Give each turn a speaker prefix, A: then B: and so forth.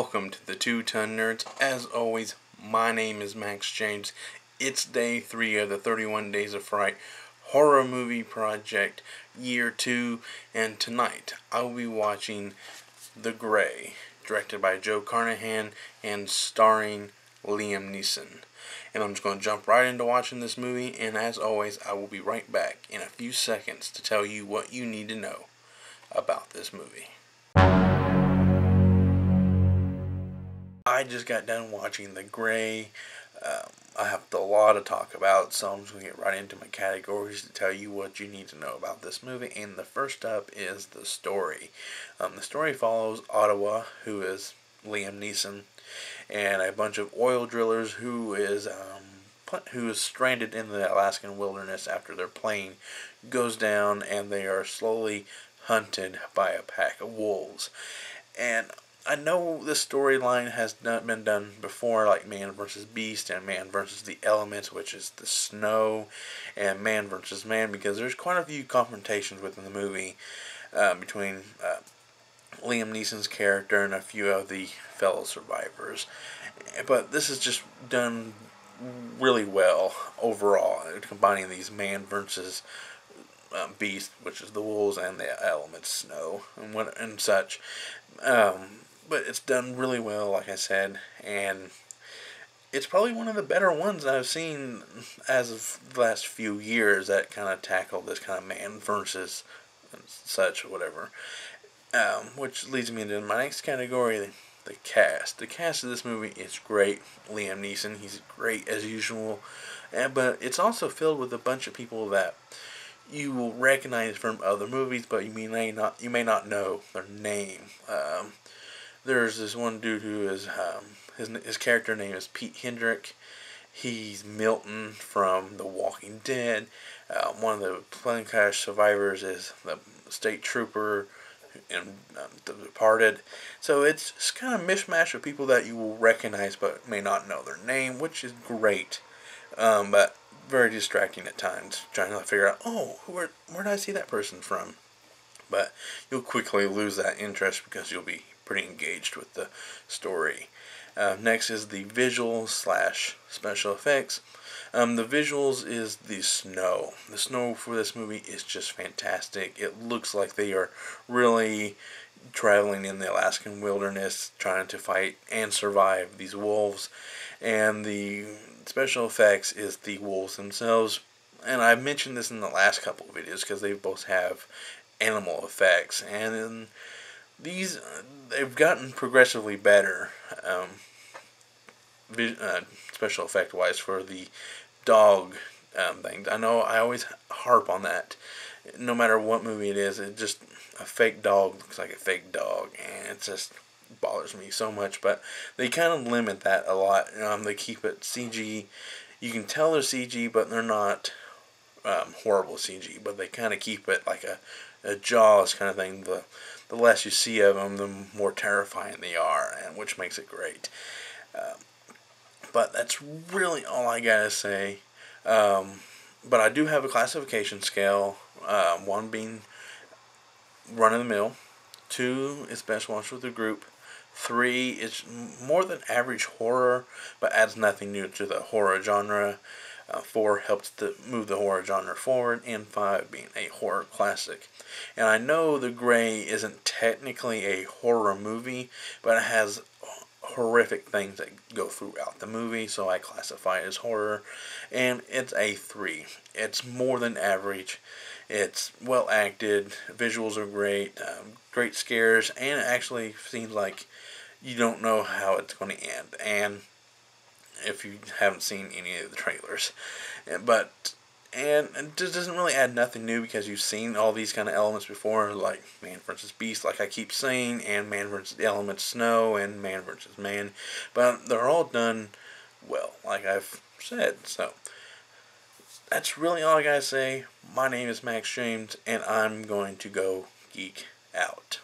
A: Welcome to the Two-Ton Nerds. As always, my name is Max James. It's day 3 of the 31 Days of Fright horror movie project, year 2, and tonight I will be watching The Grey, directed by Joe Carnahan and starring Liam Neeson. And I'm just going to jump right into watching this movie, and as always, I will be right back in a few seconds to tell you what you need to know about this movie. I just got done watching The Grey. I have a lot to talk about, so I'm just going to get right into my categories to tell you what you need to know about this movie. And the first up is the story. The story follows Ottawa, who is Liam Neeson, and a bunch of oil drillers who is stranded in the Alaskan wilderness after their plane goes down, and they are slowly hunted by a pack of wolves. And I know this storyline has been done before, like Man vs. Beast and Man vs. the Elements, which is the snow, and Man vs. Man, because there's quite a few confrontations within the movie between Liam Neeson's character and a few of the fellow survivors. But this is just done really well overall, combining these Man vs. Beast, which is the wolves, and the elements, snow and such. But it's done really well, like I said, and it's probably one of the better ones I've seen as of the last few years that kind of tackle this kind of man versus such, whatever. Which leads me into my next category, the cast. The cast of this movie is great. Liam Neeson, he's great as usual, but it's also filled with a bunch of people that you will recognize from other movies, but you may not know their name. There's this one dude who is his character name is Pete Hendrick. He's Milton from The Walking Dead. One of the plane crash survivors is the state trooper in The Departed. So it's just kind of a mishmash of people that you will recognize but may not know their name, which is great. But very distracting at times, trying to figure out, where did I see that person from? But you'll quickly lose that interest because you'll be pretty engaged with the story. Next is the visuals / special effects. The visuals is the snow. The snow for this movie is just fantastic. It looks like they are really traveling in the Alaskan wilderness, trying to fight and survive these wolves. And the special effects is the wolves themselves. And I mentioned this in the last couple of videos because they both have animal effects. And in these, they've gotten progressively better special effect wise for the dog things. I know I always harp on that. No matter what movie it is, it just, a fake dog looks like a fake dog, and it just bothers me so much. But they kind of limit that a lot. They keep it CG. You can tell they're CG, but they're not horrible CG. But they kind of keep it like a Jaws kind of thing. The less you see of them, the more terrifying they are, and which makes it great. But that's really all I gotta say. But I do have a classification scale. 1 being run of the mill. 2 is best watched with a group. 3 is more than average horror, but adds nothing new to the horror genre. 4 helps to move the horror genre forward, and 5 being a horror classic. And I know The Grey isn't technically a horror movie, but it has horrific things that go throughout the movie, so I classify it as horror. And it's a 3. It's more than average. It's well acted, visuals are great, great scares, and it actually seems like you don't know how it's going to end. And if you haven't seen any of the trailers, and it just doesn't really add nothing new because you've seen all these kind of elements before, like Man vs. Beast, like I keep saying, and Man vs. the Elements, Snow, and Man vs. Man. But they're all done well, like I've said. So that's really all I gotta say. My name is Max James, and I'm going to go geek out.